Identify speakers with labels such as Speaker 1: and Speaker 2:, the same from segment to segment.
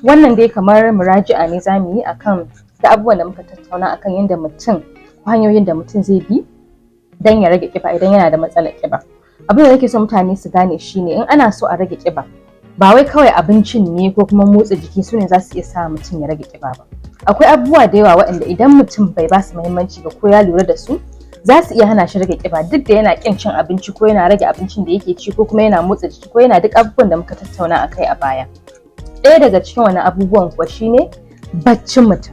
Speaker 1: Wannan dai kamar muraji'a ne zamu yi akan da abubuwan da muka tattauna akan yadda mutum hanyoyin da mutum zai bi dan ya rage kiba idan yana da matsalar kiba. Abin da nake so mutane su gane shine in ana so a rage kiba ba wai kawai abincin ne ko kuma motsa jiki sune za su iya sa mutum ya rage kiba ba. Akwai abubuwa da yawa waɗanda idan mutum bai ba su muhimmanci ba ko ya lura da su za su iya hana shi rage kiba duk da yana kin cin abinci ko yana rage abincin da yake ci ko kuma yana motsa jiki ko yana duk abubuwan da muka tattauna akai a baya. Ɗaya daga cikin wannan abubuwan kuwa shine baccin mutum.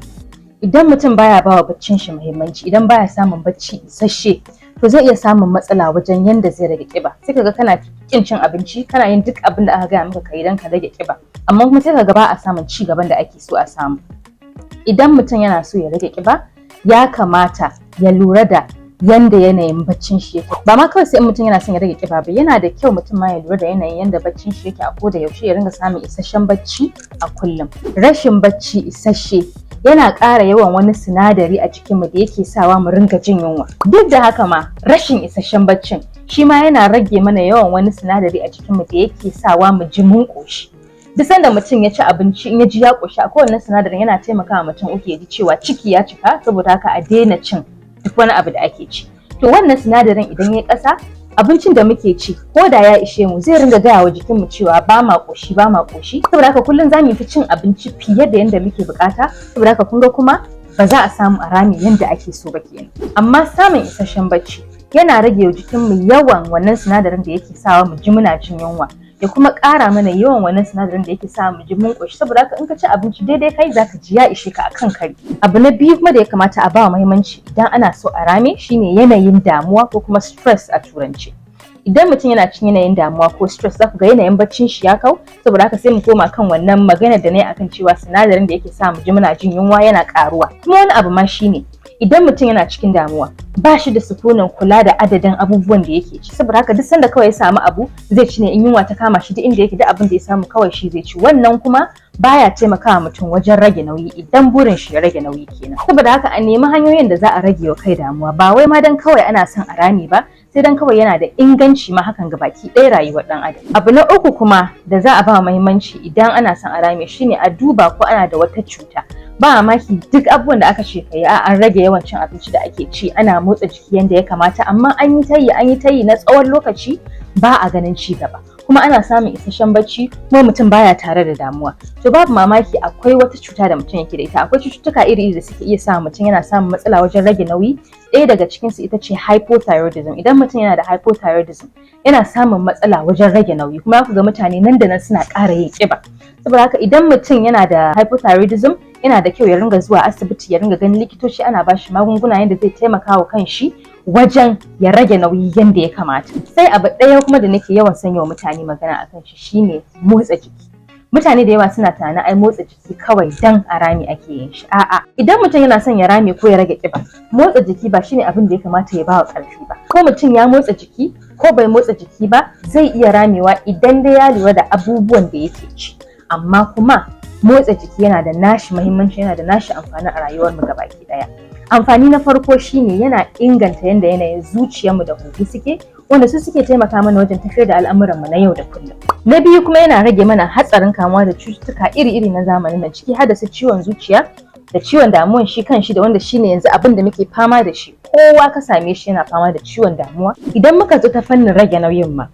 Speaker 1: Idan mutum baya bawa baccin shi muhimmanci, idan baya samun bacci isasshe, to zai iya samun matsala wajen yanda zai rage kiba. Sai kaga kana kin cin abinci, kana yin duk abin da aka gaya maka kai dan ka rage kiba, amma kuma sai kaga ba a samun ci gaban da ake so a samu. Idan mutum yana so ya rage kiba, ya kamata ya lura da yanda yanayin baccin shi yake. Ba ma kawai sai mutum yana son ya rage kiba ba, yana da kyau mutum ma ya lura da yanayin yanda baccin shi yake a koda yaushe, ya ringa samun isasshen bacci a kullum. Rashin bacci isasshe yana ƙara yawan wani sinadari a jikinmu da yake sawa mu ringa jin yunwa. Duk da haka ma rashin isasshen baccin shi ma yana rage mana yawan wani sinadari a jikinmu da yake sawa mu ji mun ƙoshi. Duk sanda mutum ya ci abinci in ya ji ya ƙoshi, akwai wannan sinadarin yana taimakawa mutum ya ji cewa ciki ya cika, saboda haka a daina cin duk wani abu da ake ci. To wannan sinadarin idan ya ƙasa, abincin da muke ci ko da ya ishe mu zai ringa gaya wa jikinmu cewa ba ma ƙoshi. Saboda haka kullum za mu yi ta cin abinci fiye da yanda muke buƙata. Saboda haka kun ga kuma ba za a samu a rame yanda ake so ba kenan. Amma samun isasshen bacci yana rage wa jikinmu yawan wannan sinadarin da yake sawa mu ji muna jin yunwa, ya kuma ƙara mana yawan wannan sinadarin da yake sa mu ji mun ƙoshi. Saboda haka in ka ci abinci daidai kai zaka ji ya ishe ka akan kari. Abu na biyu kuma da ya kamata a ba muhimmanci idan ana so a rame shine yanayin damuwa ko kuma stress a turance. Idan mutum yana cikin yanayin damuwa ko stress, za ku ga yanayin baccin shi ya kau. Saboda haka sai mu koma kan wannan maganar da na yi akan cewa sinadarin da yake sa mu ji muna jin yunwa yana ƙaruwa. Kuma wani abu ma shine idan mutum yana cikin damuwa ba shi da sukunin kula da adadin abubuwan da yake ci. Saboda haka duk sanda kawai ya samu abu zai ci ne in yunwa ta kama shi, duk inda yake duk abin da ya samu kawai shi zai ci. Wannan kuma baya taimakawa mutum wajen rage nauyi idan burin shi ya rage nauyi kenan. Saboda haka a nemi hanyoyin da za a rage wa kai damuwa, ba wai ma dan kawai ana son a rame ba, sai dan kawai yana da inganci ma hakan ga baki ɗaya rayuwar ɗan adam. Abu na uku kuma da za a ba muhimmanci idan ana son a rame shine a duba ko ana da wata cuta. Ba mamaki duk abubuwan da aka ce ka yi an rage yawan cin abinci da ake ci, ana motsa jiki yanda ya kamata, amma an yi ta yi na tsawon lokaci ba a ganin ci gaba, kuma ana samun isasshen bacci kuma mutum baya tare da damuwa. To babu mamaki akwai wata cuta da mutum yake da ita. Akwai cututtuka iri-iri da suke iya sa mutum yana samun matsala wajen rage nauyi. Ɗaya daga cikinsu ita ce hypothyroidism. Idan mutum yana da hypothyroidism yana samun matsala wajen rage nauyi, kuma ku ga mutane nan da nan suna ƙara yin ƙiba. Saboda haka idan mutum yana da hypothyroidism yana da kyau ya ringa zuwa asibiti, ya ringa ganin likitoci, ana ba shi magunguna yadda zai taimaka wa kanshi wajen ya rage nauyi yadda ya kamata. Sai abu ɗaya kuma da nake yawan sanya wa mutane magana akan shi shine motsa jiki. Mutane da yawa suna tunanin ai motsa jiki kawai dan a rame ake yin shi. A'a, idan mutum yana son ya rame ko ya rage ƙiba, motsa jiki ba shine abin da ya kamata ya bawa ƙarfi ba. Ko mutum ya motsa jiki ko bai motsa jiki ba zai iya ramewa idan dai ya lura da abubuwan da yake ci. Amma kuma motsa jiki yana da nashi muhimmanci, yana da nashi amfani a rayuwarmu gabaki ɗaya. Amfani na farko shine yana inganta yanda yanayin zuciyarmu da huhu suke, wanda su suke taimaka mana wajen tafiyar da al'amuranmu na yau da kullum. Na biyu kuma yana rage mana hatsarin kamuwa da cututtuka iri-iri na zamanin nan, ciki har da su ciwon zuciya da ciwon damuwan shi kanshi, da wanda shine yanzu abin da muke fama da shi. Kowa ka same shi yana fama da ciwon damuwa. Idan muka zo ta fannin rage nauyin ma,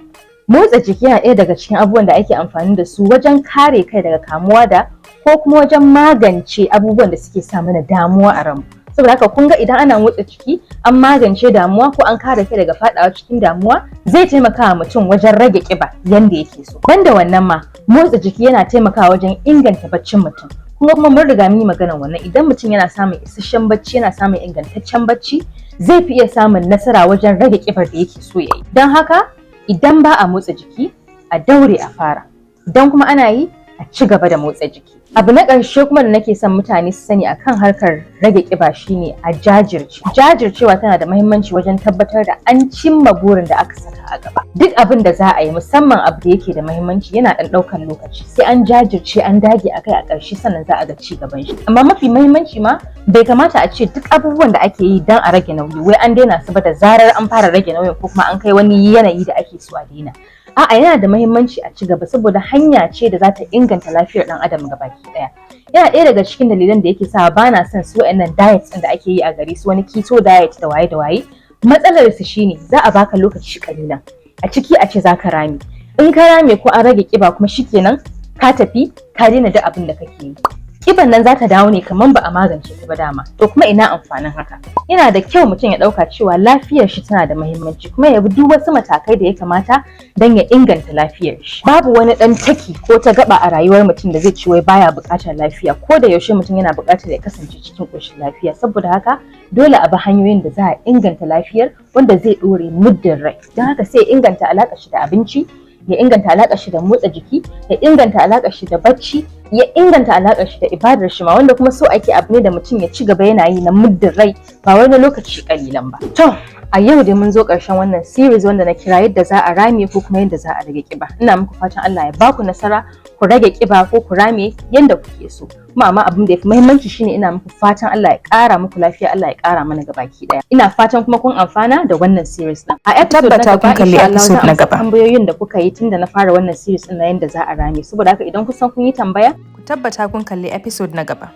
Speaker 1: motsa jiki yana ɗaya daga cikin abubuwan da ake amfani da su wajen kare kai daga kamuwa da ko kuma wajen magance abubuwan da suke sa mana damuwa a ranmu. Saboda haka kun ga idan ana motsa jiki an magance damuwa ko an kare kai daga fadawa cikin damuwa, zai taimaka wa mutum wajen rage ƙiba yanda yake so. Banda wannan ma motsa jiki yana taimakawa wajen inganta baccin mutum. Kuma mun riga mun yi maganar wannan, idan mutum yana samun isasshen bacci, yana samun ingantaccen bacci, zai fi iya samun nasara wajen rage ƙibar da yake so ya yi. Don haka idan ba a motsa jiki a daure a fara, idan kuma ana yi a ci gaba da motsa jiki. Abu na ƙarshe kuma da nake son mutane su sani akan harkar rage ƙiba shine a jajirce. Jajircewa tana da muhimmanci wajen tabbatar da an cimma burin da aka saka a gaba. Duk abin da za a yi, musamman abu da yake da muhimmanci, yana ɗan ɗaukar lokaci. Sai an jajirce, an dage akai, a ƙarshe sannan za a ga ci gaban shi. Amma mafi muhimmanci ma bai kamata a ce duk abubuwan da ake yi don a rage nauyi wai an daina su ba da zarar an fara rage nauyin ko kuma an kai wani yanayi da ake so a daina. A'a, yana da muhimmanci a ci gaba saboda hanya ce da za ta inganta lafiyar ɗan adam gabaki ɗaya. Yana ɗaya daga cikin dalilan da yake sa ba na son su wa'annan diets ɗin da ake yi a gari, su wani keto diet da waye da waye. Matsalar su shine za a baka lokaci kalilan a ciki a ce za ka rame. In ka rame ko an rage kiba kuma shikenan ka tafi ka daina duk abin da kake yi. Kiban nan za ta dawo ne kamar ba a magance ta ba dama. To kuma ina amfanin haka? Yana da kyau mutum ya ɗauka cewa lafiyar shi tana da muhimmanci kuma ya bi duk wasu matakai da ya kamata don ya inganta lafiyar shi. Babu wani ɗan taki ko ta gaba a rayuwar mutum da zai ci wai baya buƙatar lafiya. Ko da yaushe mutum yana buƙatar ya kasance cikin ƙoshin lafiya. Saboda haka dole a bi hanyoyin da za a inganta lafiyar wanda zai ɗore muddin rai. Don haka sai ya inganta alaƙar shi da abinci, ya inganta alaƙar shi da motsa jiki, ya inganta alaƙar shi da bacci, ya inganta alaƙar shi da ibadar shi ma, wanda kuma so ake abu ne da mutum ya ci gaba yana yi na muddin rai ba wani lokaci kalilan ba. To a yau dai mun zo ƙarshen wannan series wanda na kira yadda za a rame ko kuma yadda za a rage ƙiba. Ina muku fatan Allah ya baku nasara ku rage ƙiba ko ku rame yadda kuke so. Kuma amma abin da ya fi muhimmanci shine ina muku fatan Allah ya ƙara muku lafiya, Allah ya ƙara mana gabaki ɗaya. Ina fatan kuma kun amfana da wannan series ɗin. A episode na gaba insha Allah za a amsa tambayoyin da kuka yi tunda na fara wannan series ɗin na yadda za a rame. Saboda haka idan kusan kun yi tambaya, ku tabbata kun kalli episode na gaba.